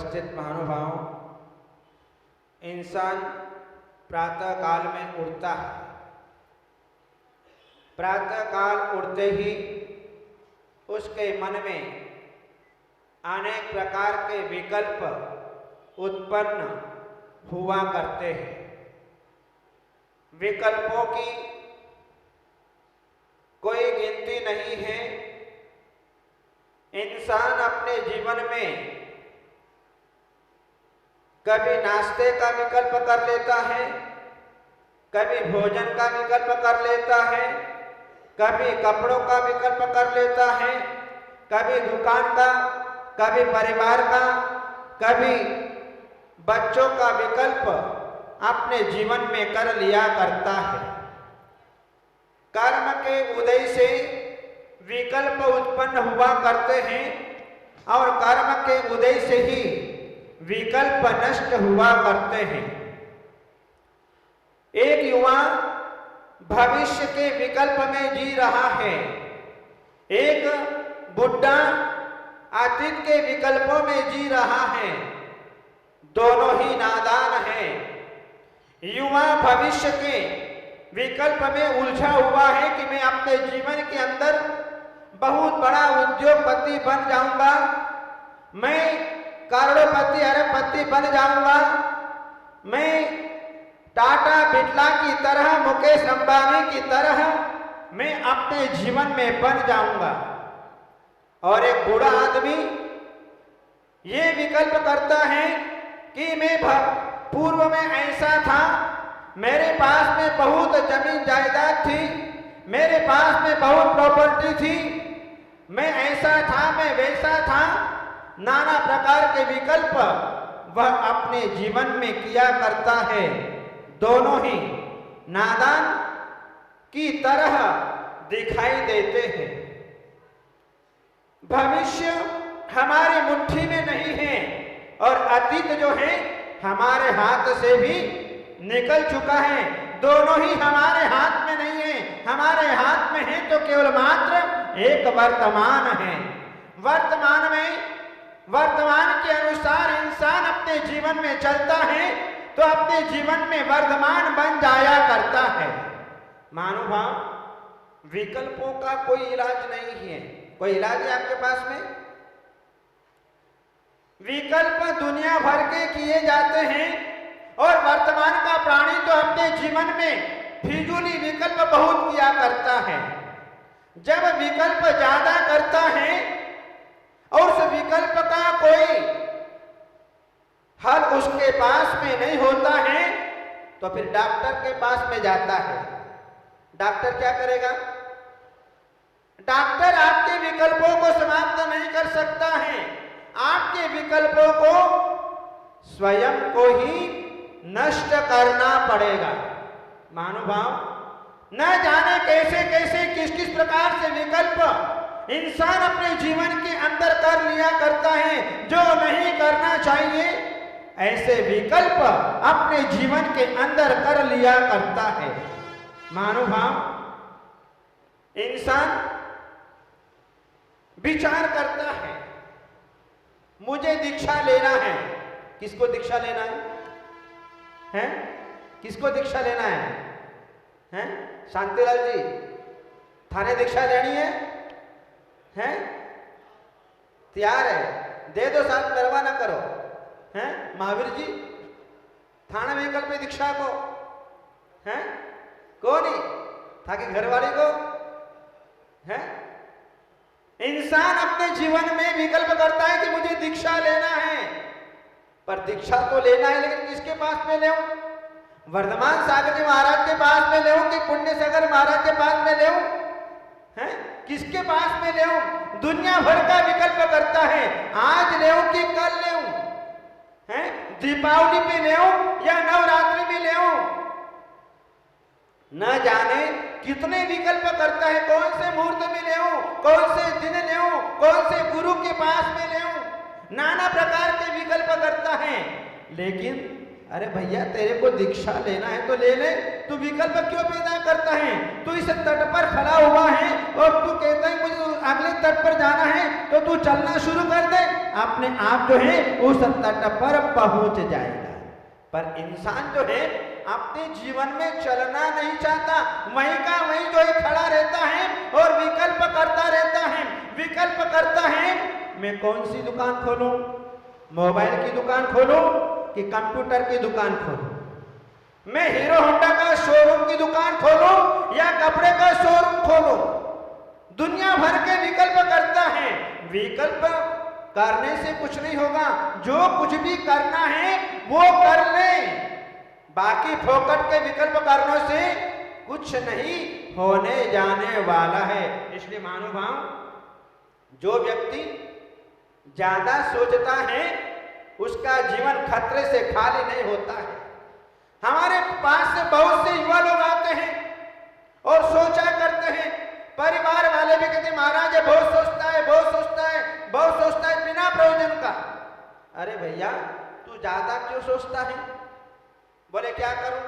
उपस्थित महानुभाव, इंसान प्रातः काल में उठता है। प्रातः काल उठते ही उसके मन में अनेक प्रकार के विकल्प उत्पन्न हुआ करते हैं। विकल्पों की कोई गिनती नहीं है। इंसान अपने जीवन में कभी नाश्ते का विकल्प कर लेता है, कभी भोजन का विकल्प कर लेता है, कभी कपड़ों का विकल्प कर लेता है, कभी दुकान का, कभी परिवार का, कभी बच्चों का विकल्प अपने जीवन में कर लिया करता है। कर्म के उदय से विकल्प उत्पन्न हुआ करते हैं और कर्म के उदय से ही विकल्प नष्ट हुआ करते हैं। एक युवा भविष्य के विकल्प में जी रहा है, एक बुढ़ा अतीत के विकल्पों में जी रहा है। दोनों ही नादान हैं। युवा भविष्य के विकल्प में उलझा हुआ है कि मैं अपने जीवन के अंदर बहुत बड़ा उद्योगपति बन जाऊंगा, मैं करोड़पति अरबपति बन जाऊंगा, मैं टाटा बिरला की तरह, मुकेश अंबानी की तरह मैं अपने जीवन में बन जाऊंगा। और एक बूढ़ा आदमी ये विकल्प करता है कि मैं पूर्व में ऐसा था, मेरे पास में बहुत जमीन जायदाद थी, मेरे पास में बहुत प्रॉपर्टी थी, मैं ऐसा था, मैं वैसा था। नाना प्रकार के विकल्प वह अपने जीवन में किया करता है। दोनों ही नादान की तरह दिखाई देते हैं। भविष्य हमारी मुट्ठी में नहीं है और अतीत जो है हमारे हाथ से भी निकल चुका है। दोनों ही हमारे हाथ में नहीं है। हमारे हाथ में है तो केवल मात्र एक वर्तमान है। वर्तमान में, वर्तमान के अनुसार इंसान अपने जीवन में चलता है तो अपने जीवन में वर्तमान बन जाया करता है। महानुभाव, विकल्पों का कोई इलाज नहीं है। कोई इलाज है आपके पास में? विकल्प दुनिया भर के किए जाते हैं और वर्तमान का प्राणी तो अपने जीवन में फिजूली विकल्प बहुत किया करता है। जब विकल्प ज्यादा करता है और उस विकल्प का कोई हल उसके पास में नहीं होता है तो फिर डॉक्टर के पास में जाता है। डॉक्टर क्या करेगा? डॉक्टर आपके विकल्पों को समाप्त नहीं कर सकता है। आपके विकल्पों को स्वयं को ही नष्ट करना पड़ेगा। महानुभाव, न जाने कैसे कैसे किस किस प्रकार से विकल्प इंसान अपने जीवन के अंदर कर लिया करता है। जो नहीं करना चाहिए ऐसे विकल्प अपने जीवन के अंदर कर लिया करता है। महानुभाव, इंसान विचार करता है, मुझे दीक्षा लेना है। किसको दीक्षा लेना है? हैं? किसको दीक्षा लेना है? हैं? शांतिलाल जी, थाने दीक्षा लेनी है? हैं? तैयार है? दे दो, साथ करवा ना करो। हैं? महावीर जी, थाने विकल्प में दीक्षा को हैं? को नहीं था कि घरवाली को हैं? इंसान अपने जीवन में विकल्प करता है कि मुझे दीक्षा लेना है, पर दीक्षा तो लेना है लेकिन किसके पास में ले? वर्धमान सागर जी महाराज के पास में ले कि पुण्य सागर महाराज के पास में ले? हैं? किसके पास में ले? दुनिया भर का विकल्प करता है, आज ले कि कल ले, हैं? दीपावली पे ले या नवरात्रि में ले, न जाने कितने विकल्प करता है। कौन से मुहूर्त में ले, कौन से दिन ले, कौन से गुरु के पास में ले, नाना प्रकार के विकल्प करता है। लेकिन अरे भैया, तेरे को दीक्षा लेना है तो ले ले, तू विकल्प क्यों पैदा करता है? तू इस तट पर खड़ा हुआ है और तू कहता है मुझे अगले तट पर जाना है तो तू चलना शुरू कर दे, अपने आप जो है उस तट पर पहुंच जाएगा। पर इंसान जो है अपने जीवन में चलना नहीं चाहता, वहीं का वहीं जो है खड़ा रहता है और विकल्प करता रहता है। विकल्प करता है, मैं कौन सी दुकान खोलूं, मोबाइल की दुकान खोलूं कि कंप्यूटर की दुकान खोलूं, मैं हीरो होंडा का शोरूम की दुकान खोलूं या कपड़े का शोरूम खोलूं। दुनिया भर के विकल्प करता है। विकल्प करने से कुछ नहीं होगा, जो कुछ भी करना है वो कर ले, बाकी फोकट के विकल्प करने से कुछ नहीं होने जाने वाला है। इसलिए महानुभाव, जो व्यक्ति ज्यादा सोचता है उसका जीवन खतरे से खाली नहीं होता है। हमारे पास से बहुत से युवा लोग आते हैं और सोचा करते हैं, परिवार वाले भी कहते महाराज ये बहुत सोचता है, बहुत सोचता है, बहुत सोचता है बिना प्रयोजन का। अरे भैया तू ज्यादा क्यों सोचता है? बोले क्या करूं,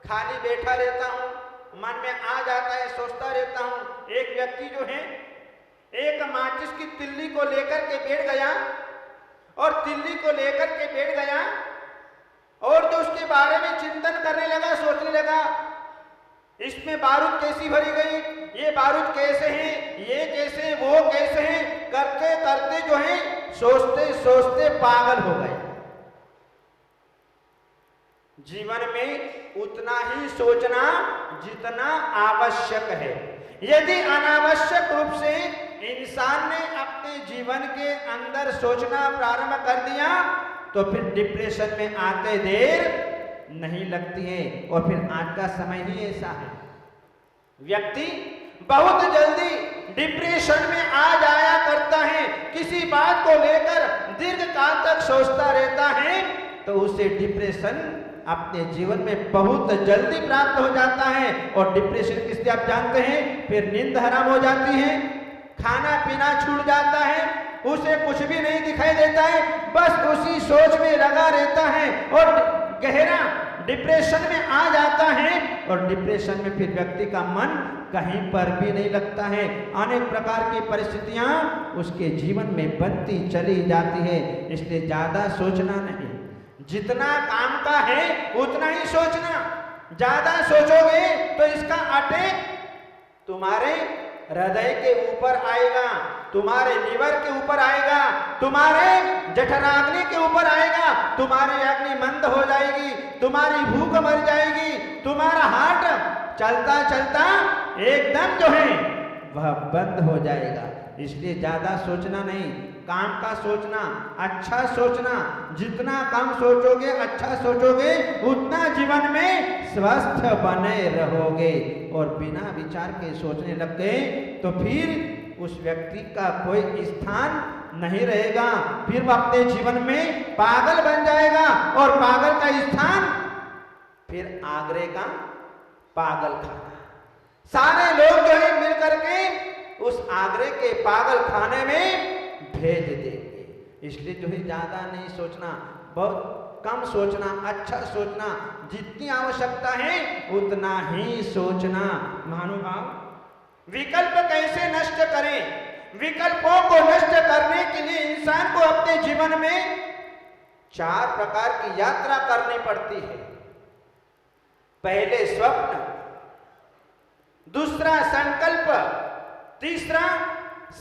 खाली बैठा रहता हूं, मन में आ जाता है, सोचता रहता हूं। एक व्यक्ति जो है एक माचिस की तिल्ली को लेकर के बैठ गया और तिल्ली को लेकर के बैठ गया और जो उसके बारे में चिंतन करने लगा, सोचने लगा, इसमें बारूद कैसी भरी गई, ये बारूद कैसे हैं, ये कैसे, वो कैसे हैं, करते करते जो है सोचते सोचते पागल हो गए। जीवन में उतना ही सोचना जितना आवश्यक है। यदि अनावश्यक रूप से इंसान ने अपने जीवन के अंदर सोचना प्रारंभ कर दिया तो फिर डिप्रेशन में आते देर नहीं लगती है। और फिर आज का समय ही ऐसा है, व्यक्ति बहुत जल्दी डिप्रेशन में आ जाया करता है। किसी बात को लेकर दीर्घ काल तक सोचता रहता है तो उसे डिप्रेशन अपने जीवन में बहुत जल्दी प्राप्त हो जाता है। और डिप्रेशन किससे आप जानते हैं, फिर नींद हराम हो जाती है, खाना पीना छूट जाता है, उसे कुछ भी नहीं दिखाई देता है, बस उसी सोच में लगा रहता है और गहरा डिप्रेशन में आ जाता है। और डिप्रेशन में फिर व्यक्ति का मन कहीं पर भी नहीं लगता है। अनेक प्रकार की परिस्थितियां उसके जीवन में बनती चली जाती है। इसलिए ज्यादा सोचना नहीं, जितना काम का है उतना ही सोचना। ज्यादा सोचोगे तो इसका अटैक तुम्हारे हृदय के ऊपर आएगा, तुम्हारे लीवर के ऊपर आएगा, तुम्हारे जठराग्नि के ऊपर आएगा, तुम्हारी अग्नि मंद हो जाएगी, तुम्हारी भूख मर जाएगी, तुम्हारा हार्ट चलता चलता एकदम जो है वह बंद हो जाएगा। इसलिए ज्यादा सोचना नहीं, काम का सोचना, अच्छा सोचना। जितना कम सोचोगे, अच्छा सोचोगे, उतना जीवन में स्वस्थ बने रहोगे। और बिना विचार के सोचने लग गए तो फिर उस व्यक्ति का कोई स्थान नहीं रहेगा। फिर वह अपने जीवन में पागल बन जाएगा और पागल का स्थान फिर आगरे का पागल खाना। सारे लोग जो है मिल करके उस आगरे के पागल खाने में भेज देंगे। इसलिए जो है ज्यादा नहीं सोचना, बहुत कम सोचना, अच्छा सोचना, जितनी आवश्यकता है उतना ही सोचना। महानुभाव, विकल्प कैसे नष्ट करें? विकल्पों को नष्ट करने के लिए इंसान को अपने जीवन में 4 प्रकार की यात्रा करनी पड़ती है। पहले स्वप्न, दूसरा संकल्प, तीसरा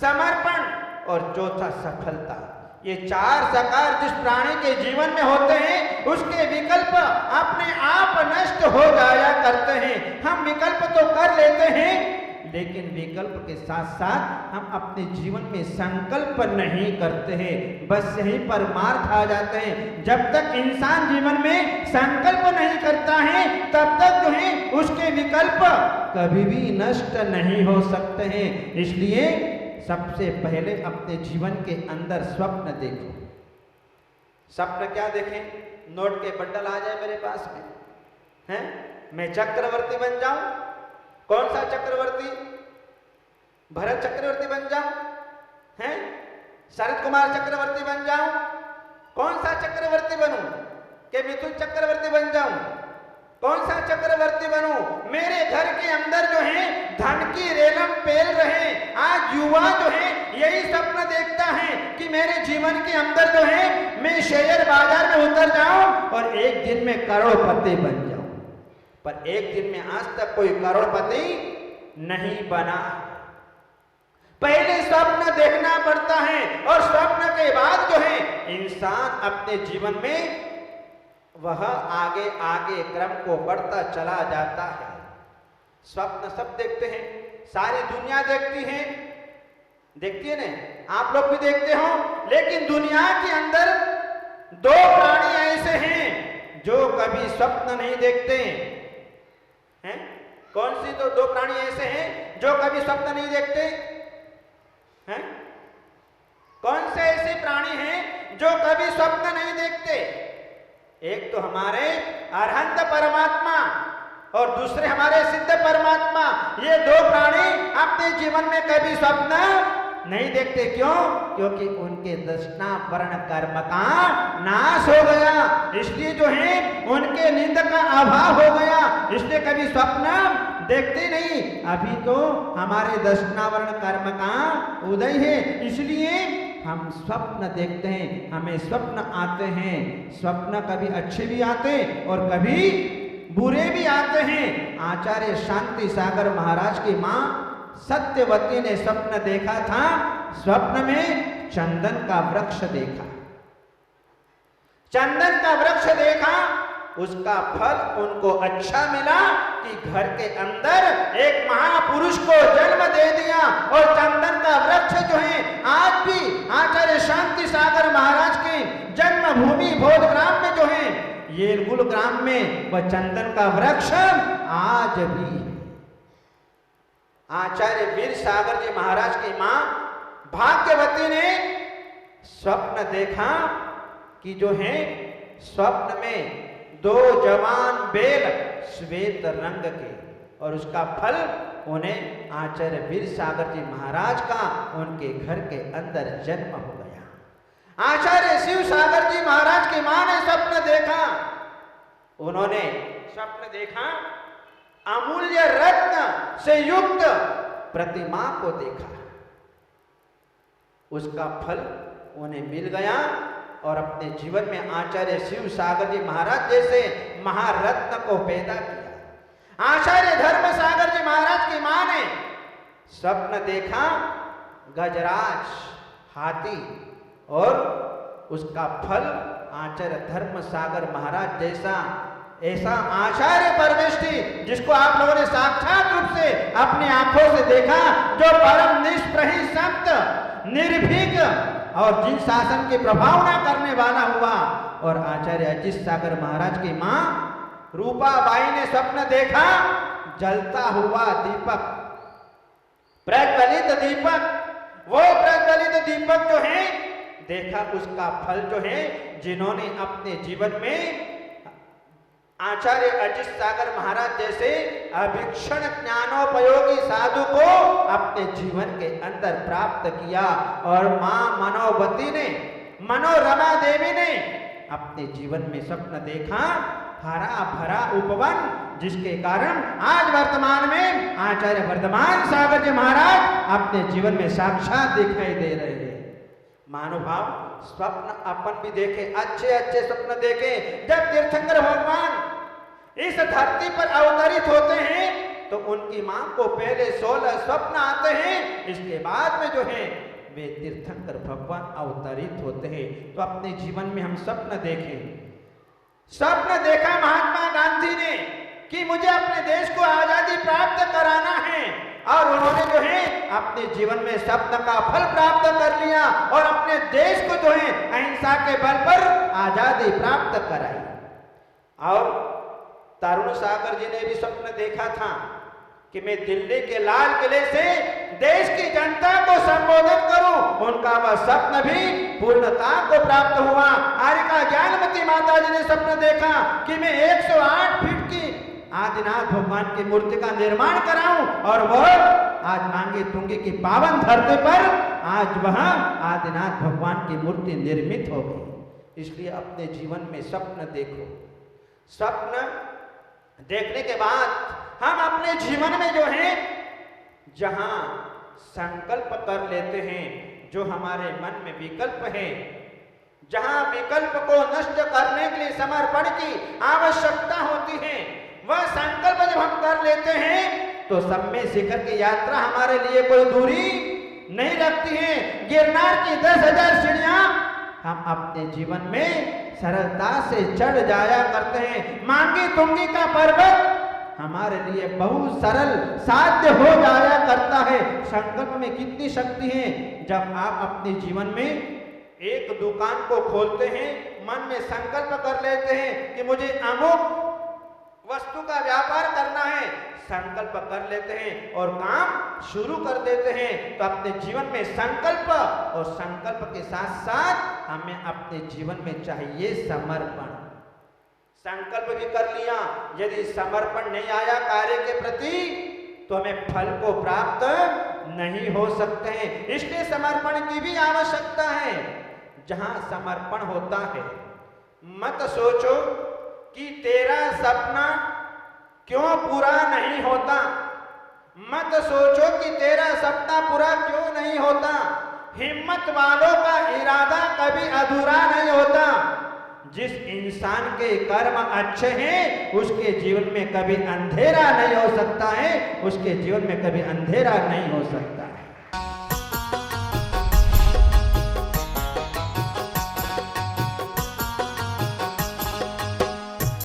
समर्पण और चौथा सफलता। ये 4 साकार जिस प्राणी के जीवन में होते हैं उसके विकल्प अपने आप नष्ट हो जाया करते हैं। हम विकल्प तो कर लेते हैं लेकिन विकल्प के साथ साथ हम अपने जीवन में संकल्प नहीं करते हैं, बस यहीं पर मार खा जाते हैं। जब तक इंसान जीवन में संकल्प नहीं करता है तब तक जो है उसके विकल्प कभी भी नष्ट नहीं हो सकते हैं। इसलिए सबसे पहले अपने जीवन के अंदर स्वप्न देखो। स्वप्न क्या देखें? नोट के बंडल आ जाए मेरे पास में, हैं? मैं चक्रवर्ती बन जाऊं। कौन सा चक्रवर्ती? भरत चक्रवर्ती बन जाऊं, हैं? शरद कुमार चक्रवर्ती बन जाऊं? कौन सा चक्रवर्ती बनूं? कि मिथुन चक्रवर्ती बन जाऊं? कौन सा चक्रवर्ती बनूं? मेरे घर के अंदर जो है धन की रेलम पेल रहे, आज युवा जो है यही सपना देखता है कि मेरे जीवन के अंदर जो है मैं शेयर बाजार में उतर जाऊं और एक दिन में करोड़पति बन जाऊं, पर एक दिन में आज तक कोई करोड़पति नहीं बना। पहले स्वप्न देखना पड़ता है और स्वप्न के बाद जो है इंसान अपने जीवन में वह आगे आगे क्रम को बढ़ता चला जाता है। स्वप्न सब देखते हैं, सारी दुनिया देखती है, देखती है ना, आप लोग भी देखते हो, लेकिन दुनिया के अंदर दो प्राणी ऐसे हैं जो कभी स्वप्न नहीं देखते हैं। कौन सी तो दो प्राणी ऐसे हैं जो कभी स्वप्न नहीं देखते हैं? कौन से ऐसे प्राणी हैं जो कभी स्वप्न नहीं देखते? एक तो हमारे अरहंत परमात्मा और दूसरे हमारे सिद्ध परमात्मा। ये दो प्राणी अपने जीवन में कभी स्वप्न नहीं देखते। क्यों? क्योंकि उनके दृष्टा वर्ण कर्म का नाश हो गया, इसलिए जो है उनके नींद का अभाव हो गया, इसलिए कभी स्वप्न देखते नहीं। अभी तो हमारे दृष्टा वर्ण कर्म का उदय है, इसलिए हम स्वप्न देखते हैं, हमें स्वप्न आते हैं। स्वप्न कभी अच्छे भी आते और कभी बुरे भी आते हैं। आचार्य शांति सागर महाराज की मां सत्यवती ने स्वप्न देखा था। स्वप्न में चंदन का वृक्ष देखा, चंदन का वृक्ष देखा, उसका फल उनको अच्छा मिला कि घर के अंदर एक महापुरुष को जन्म दे दिया। और चंदन का वृक्ष जो है आज भी आचार्य शांति सागर महाराज की जन्मभूमि बोधग्राम में जो है येलगुल ग्राम में वह चंदन का वृक्ष आज भी है। आचार्य वीर सागर जी महाराज की मां भाग्यवती ने स्वप्न देखा कि जो है स्वप्न में दो जवान बेल श्वेत रंग के, और उसका फल उन्हें आचार्य वीर सागर जी महाराज का उनके घर के अंदर जन्म हो गया। आचार्य शिव सागर जी महाराज की मां ने स्वप्न देखा, उन्होंने स्वप्न देखा अमूल्य रत्न से युक्त प्रतिमा को देखा, उसका फल उन्हें मिल गया और अपने जीवन में आचार्य शिव सागर जी महाराज जैसे महारत्न को पैदा किया। आचार्य धर्म सागर जी महाराज की मां ने स्वप्न देखा गजराज हाथी, और उसका फल आचार्य धर्म सागर महाराज जैसा ऐसा आचार्य परमेष्ठी जिसको आप लोगों ने साक्षात रूप से अपनी आंखों से देखा, जो परम निष्प्रही संत निर्भीक और जिन शासन की प्रभावना करने वाला हुआ। और आचार्य अजित सागर महाराज की मां रूपाबाई ने स्वप्न देखा जलता हुआ दीपक, प्रज्वलित दीपक। वो प्रज्वलित दीपक जो है देखा, उसका फल जो है जिन्होंने अपने जीवन में आचार्य अजित सागर महाराज जैसे अभिक्षण ज्ञानोपयोगी साधु को अपने जीवन के अंदर प्राप्त किया। और मां मनोवती ने, मनोरमा देवी ने अपने जीवन में स्वप्न देखा हरा भरा उपवन, जिसके कारण आज वर्तमान में आचार्य वर्धमान सागर जी महाराज अपने जीवन में साक्षात दिखाई दे रहे हैं। महानुभाव, स्वप्न अपन भी देखे, अच्छे अच्छे स्वप्न देखे। जब तीर्थंकर भगवान इस धरती पर अवतरित होते हैं तो उनकी मां को पहले 16 स्वप्न आते हैं, इसके बाद में जो है वे तीर्थंकर भगवान अवतरित होते हैं। तो अपने जीवन में हम स्वप्न देखें। स्वप्न देखा महात्मा गांधी ने कि मुझे अपने देश को आजादी प्राप्त कराना है, और उन्होंने जो है अपने जीवन में स्वप्न का फल प्राप्त कर लिया और अपने देश को जो है अहिंसा के बल पर आजादी प्राप्त कराई। और तरुण सागर जी ने भी स्वप्न देखा था कि मैं दिल्ली के लाल किले से देश की जनता को संबोधित करूं। उनका वह स्वप्न भी पूर्णता को प्राप्त हुआ। आरिका ज्ञानमती माता जी ने स्वप्न देखा कि मैं 108 फीट की आदिनाथ भगवान की मूर्ति का निर्माण कराऊं, और वह आज मांगे तुंगे की पावन धरती पर आज वह आदिनाथ भगवान की मूर्ति निर्मित हो गई। इसलिए अपने जीवन में स्वप्न देखो। स्वप्न देखने के बाद हम अपने जीवन में जो है जहां संकल्प कर लेते हैं, जो हमारे मन में विकल्प है, जहां विकल्प को नष्ट करने के लिए समर्पण की आवश्यकता होती है, वह संकल्प जब हम कर लेते हैं तो सम्य शिखर की यात्रा हमारे लिए कोई दूरी नहीं रखती है। गिरनार की 10,000 सीढ़ियां हम अपने जीवन में सरलता से चढ़ जाया करते हैं। मांगी तुंगी का पर्वत हमारे लिए बहुत सरल साध्य हो जाया करता है। संकल्प में कितनी शक्ति है। जब आप अपने जीवन में एक दुकान को खोलते हैं, मन में संकल्प कर लेते हैं कि मुझे अमुक वस्तु का व्यापार करना है, संकल्प कर लेते हैं और काम शुरू कर देते हैं, तो अपने जीवन में संकल्प, और संकल्प के साथ साथ हमें अपने जीवन में चाहिए समर्पण। संकल्प भी कर लिया, यदि समर्पण नहीं आया कार्य के प्रति तो हमें फल को प्राप्त नहीं हो सकते हैं। इसलिए समर्पण की भी आवश्यकता है। जहां समर्पण होता है, मत सोचो कि तेरा सपना क्यों पूरा नहीं होता, मत सोचो कि तेरा सपना पूरा क्यों नहीं होता। हिम्मत वालों का इरादा कभी अधूरा नहीं होता। जिस इंसान के कर्म अच्छे हैं उसके जीवन में कभी अंधेरा नहीं हो सकता है, उसके जीवन में कभी अंधेरा नहीं हो सकता है।